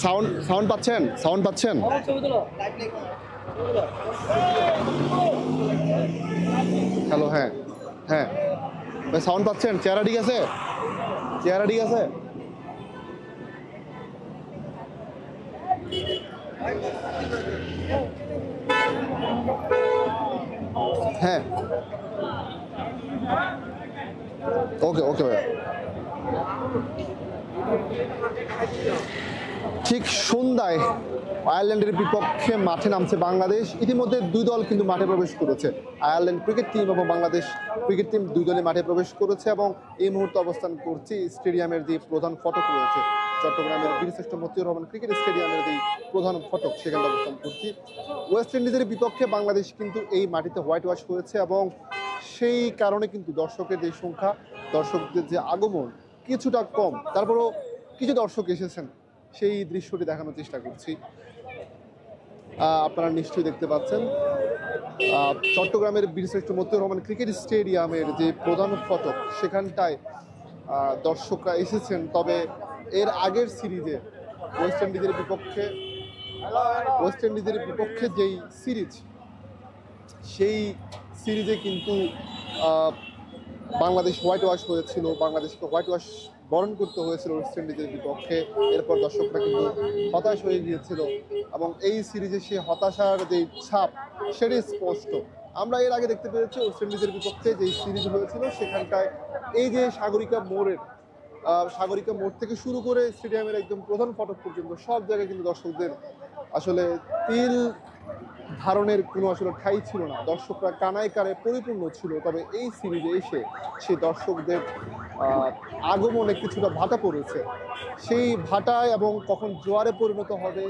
Sound sound পাচ্ছেন? Sound পাচ্ছেন? Hello, হ্যাঁ হ্যাঁ ভাই, সাউন্ড পাচ্ছেন? চেহারা ঠিক আছে? চেহারা ঠিক আছে? হ্যাঁ, ওকে ওকে ভাই। ঠিক সন্ধ্যায় আয়ারল্যান্ডের বিপক্ষে মাঠে নামছে বাংলাদেশ। ইতিমধ্যে দুই দল কিন্তু মাঠে প্রবেশ করেছে, আয়ারল্যান্ড ক্রিকেট টিম এবং বাংলাদেশ ক্রিকেট টিম, দুই দলে মাঠে প্রবেশ করেছে এবং এই মুহূর্তে অবস্থান করছি স্টেডিয়ামের যে প্রধান ফটক রয়েছে, চট্টগ্রামের বীরশ্রেষ্ঠ মতিউর রহমান ক্রিকেট স্টেডিয়ামের যে প্রধান ফটক, সেখানে অবস্থান করছি। ওয়েস্ট ইন্ডিজের বিপক্ষে বাংলাদেশ কিন্তু এই মাটিতে হোয়াইট ওয়াশ হয়েছে এবং সেই কারণে কিন্তু দর্শকের যে সংখ্যা, দর্শকদের যে আগমন কিছুটা কম, তারপরও কিছু দর্শক এসেছেন, সেই দৃশ্যটি দেখানোর চেষ্টা করছি। আপনারা নিশ্চয়ই দেখতে পাচ্ছেন চট্টগ্রামের বীরশ্রেষ্ঠ মতিউর রহমান ক্রিকেট স্টেডিয়ামের যে প্রধান ফটক, সেখানটায় দর্শকরা এসেছেন। তবে এর আগের সিরিজে ওয়েস্ট ইন্ডিজের বিপক্ষে যেই সিরিজ, সেই সিরিজে কিন্তু বাংলাদেশ হোয়াইট ওয়াশ হয়েছিল, বাংলাদেশকে হোয়াইট ওয়াশ বরণ করতে হয়েছিল ওয়েস্ট ইন্ডিজের বিপক্ষে। এরপর দর্শকরা কিন্তু হতাশ হয়ে গিয়েছিল এবং এই সিরিজে সে হতাশার যে ছাপ, সেটি স্পষ্ট। আমরা এর আগে দেখতে পেয়েছি ওয়েস্ট ইন্ডিজের বিপক্ষে যেই সিরিজ হয়েছিল, সেখানটায় এই যে সাগরিকা মোড় থেকে শুরু করে স্টেডিয়ামের একদম প্রধান ফটক পর্যন্ত সব জায়গায় কিন্তু দর্শকদের আসলে তিল ধারণের কোনো আসলে ঠাঁই ছিল না, দর্শকরা কানায় কারে পরিপূর্ণ ছিল। তবে এই সিরিজে এসে সেই দর্শকদের আগমনে কিছুটা ভাটা পড়েছে। সেই ভাটায় এবং কখন জোয়ারে পরিণত হবে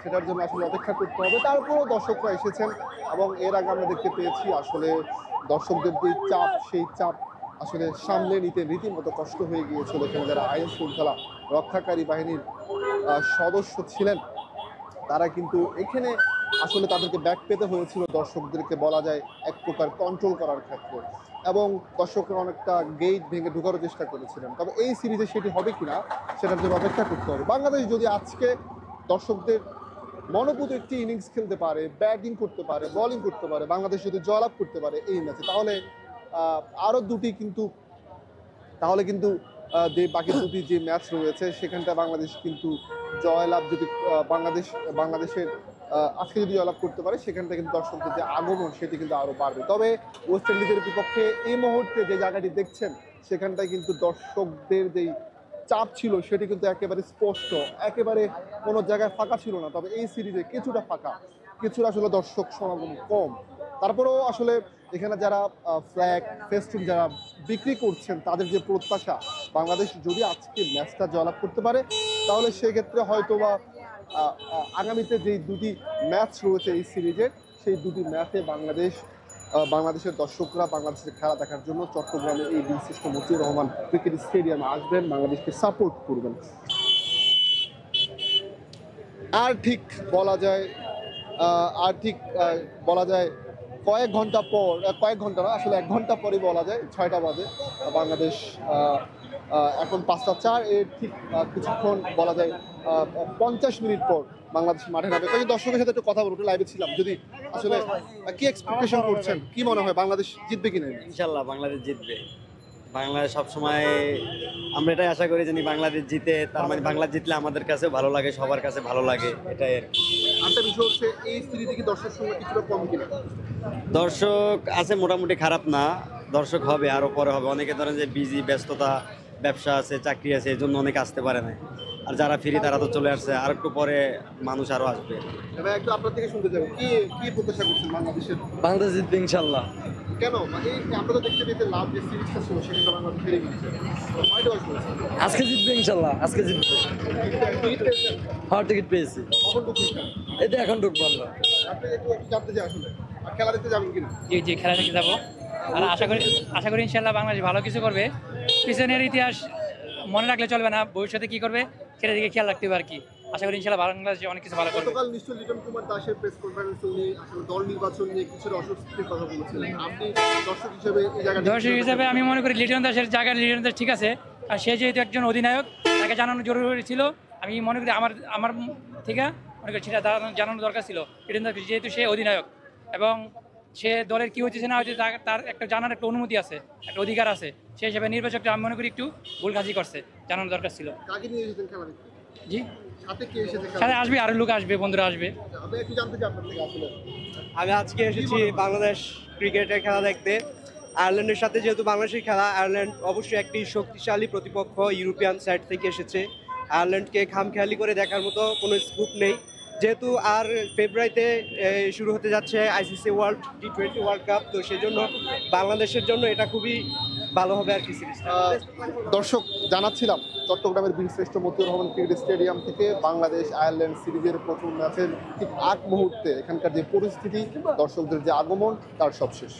সেটার জন্য আসলে অপেক্ষা করতে হবে। তারপরও দর্শকরা এসেছেন এবং এর আগে আমরা দেখতে পেয়েছি আসলে দর্শকদের যে চাপ, সেই চাপ আসলে সামলে নিতে রীতিমতো কষ্ট হয়ে গিয়েছিল। এখানে যারা আইন শৃঙ্খলা রক্ষাকারী বাহিনীর সদস্য ছিলেন, তারা কিন্তু এখানে আসলে তাদেরকে ব্যাক পেতে হয়েছিল দর্শকদেরকে বলা যায় এক প্রকার কন্ট্রোল করার ক্ষেত্রে, এবং দর্শকরা অনেকটা গেট ভেঙে ঢোকারও চেষ্টা করেছিলেন। তবে এই সিরিজে সেটি হবে কিনা সেটার জন্য অপেক্ষা করতে হবে। বাংলাদেশ যদি আজকে দর্শকদের মনোপুত একটি ইনিংস খেলতে পারে, ব্যাটিং করতে পারে, বোলিং করতে পারে, বাংলাদেশ যদি জয়লাভ করতে পারে এই ম্যাচে, তাহলে আরও দুটি কিন্তু বাকি দুটি যে ম্যাচ রয়েছে সেখানটা বাংলাদেশ কিন্তু জয়লাভ, যদি বাংলাদেশের আজকে যদি জয়লাভ করতে পারে, সেখানটা কিন্তু দর্শকদের যে আগমন সেটি কিন্তু আরও বাড়বে। তবে ওয়েস্ট ইন্ডিজের বিপক্ষে এই মুহূর্তে যে জায়গাটি দেখছেন, সেখানটায় কিন্তু দর্শকদের যেই চাপ ছিল সেটি কিন্তু একেবারে স্পষ্ট, একেবারে কোনো জায়গায় ফাঁকা ছিল না। তবে এই সিরিজে কিছুটা ফাঁকা, কিছুটা আসলে দর্শক সমাগম কম। তারপরেও আসলে এখানে যারা ফ্ল্যাগ ফেস্টুন যারা বিক্রি করছেন, তাদের যে প্রত্যাশা, বাংলাদেশ যদি আজকে ম্যাচটা জয়লাভ করতে পারে, তাহলে সেক্ষেত্রে হয়তোবা আগামীতে যে দুটি ম্যাচ রয়েছে এই সিরিজের, সেই দুটি ম্যাচে বাংলাদেশের দর্শকরা বাংলাদেশের খেলা দেখার জন্য চট্টগ্রামের এই বীরশ্রেষ্ঠ মতিউর রহমান ক্রিকেট স্টেডিয়ামে আসবেন, বাংলাদেশকে সাপোর্ট করবেন। আর ঠিক বলা যায় কয়েক ঘন্টা না, আসলে 1 ঘন্টা পরে বলা যায়, 6টা বাজে, বাংলাদেশ এখন 5টা 4, এর ঠিক কিছুক্ষণ বলা যায় 50 মিনিট পর বাংলাদেশ মাঠে নামবে। তাই দর্শকের সাথে একটু কথা বলবো, লাইভে ছিলাম। যদি আসলে কি এক্সপেকটেশন করছেন, কি মনে হয় বাংলাদেশ জিতবে কিনা? ইনশাল্লাহ বাংলাদেশ জিতবে। বাংলাদেশ সবসময় আমরা এটাই আশা করি জানি বাংলাদেশ জিতে, তার মানে বাংলা জিতলে আমাদের কাছে ভালো লাগে, সবার কাছে ভালো লাগে, এটাই আর কি। আরেকটা বিষয় হচ্ছে এই সিরিজে কি দর্শক সংখ্যা কিছুটা কম কিনা? দর্শক আছে মোটামুটি, খারাপ না, দর্শক হবে, আরও পরে হবে। অনেকে ধরেন যে বিজি, ব্যস্ততা, ব্যবসা আছে, চাকরি আছে, এই জন্য অনেকে আসতে পারে না। আর যারা ফ্রি তারা তো চলে আসছে, আর একটু পরে মানুষ আরও আসবে। এবার একটু আপনার থেকে শুনতে চাই, কি প্রত্যাশা করছেন বাংলাদেশের? বাংলাদেশ জিতবে ইনশাল্লাহ। কেন? মানে আমরা তো দেখতে পেয়েছি লাভ যে সিরিজটা ছিল সেখানে বাংলাদেশ হেরে গিয়েছে, আজকে জিতবে ইনশাল্লাহ, আজকে জিতবে। হ্যাঁ, টিকিট পেয়েছি। কখন ঢুকছেন? এই তো এখন ঢুকবো আমরা। আপনি একটু জানতে চাই আসলে আর খেলা দেখতে যাবেন কিনা? জি খেলা দেখতে যাবো, আর আশা করি ইনশাল্লাহ বাংলাদেশ ভালো কিছু করবে। পিছনের ইতিহাস মনে রাখলে চলবে না, ভবিষ্যতে কি করবে সেটা দিকে খেয়াল রাখতে হবে আর কি। আশা করি ইনশাল্লাহ বাংলাদেশ অনেক কিছু ভালো করবে। গতকাল নিশ্চয়ই লিটন কুমার দাসের প্রেস কনফারেন্স নিয়ে আসলে দল নির্বাচন নিয়ে কিছুটা অস্বস্তির কথা বলেছিলেন। আপনি দর্শক হিসেবে আমি মনে করি লিটন দাসের জায়গায় লিটন দাস ঠিক আছে, আর সে যেহেতু একজন অধিনায়ক, তাকে জানানো জরুরি ছিল আমি মনে করি আমার আমার থেকে মনে করি সেটা জানানো দরকার ছিল ইডেন দাসকে, যেহেতু সে অধিনায়ক এবং সে দলের কি হচ্ছে না হচ্ছে তার একটা জানার একটা অনুমতি আছে, একটা অধিকার আছে, সেই হিসাবে নির্বাচকটা আমি মনে করি একটু ভুলকাজি করছে, জানানো দরকার ছিল। কাকে নিয়ে এসেছেন খেলা দেখতে? জি, সাথে কে এসেছে খেলা সাথে আসবে, আরো লোক আসবে, বন্ধুরা আসবে। দেখতে? আমি একটু জানতে চাই আপনার থেকে আসলে আমি আজকে এসেছি বাংলাদেশ ক্রিকেটের খেলা দেখতে। আয়ারল্যান্ডের সাথে যেহেতু বাংলাদেশের খেলা, আয়ারল্যান্ড অবশ্যই একটি শক্তিশালী প্রতিপক্ষ, ইউরোপিয়ান সাইড থেকে এসেছে। আয়ারল্যান্ডকে খামখেয়ালি করে দেখার মতো কোনো স্কোপ নেই, যেহেতু আর ফেব্রুয়ারিতে শুরু হতে যাচ্ছে ICC world T20 world cup, তো সেজন্য বাংলাদেশের জন্য এটা খুবই ভালো হবে আর কি সিরিজটা। দর্শক জানাচ্ছিলাম চট্টগ্রামের বীরশ্রেষ্ঠ মতিউর রহমান ক্রিকেট স্টেডিয়াম থেকে বাংলাদেশ আয়ারল্যান্ড সিরিজের প্রথম ম্যাচের ঠিক আগ মুহূর্তে এখানকার যে পরিস্থিতি, দর্শকদের যে আগমন, তার সব শেষ।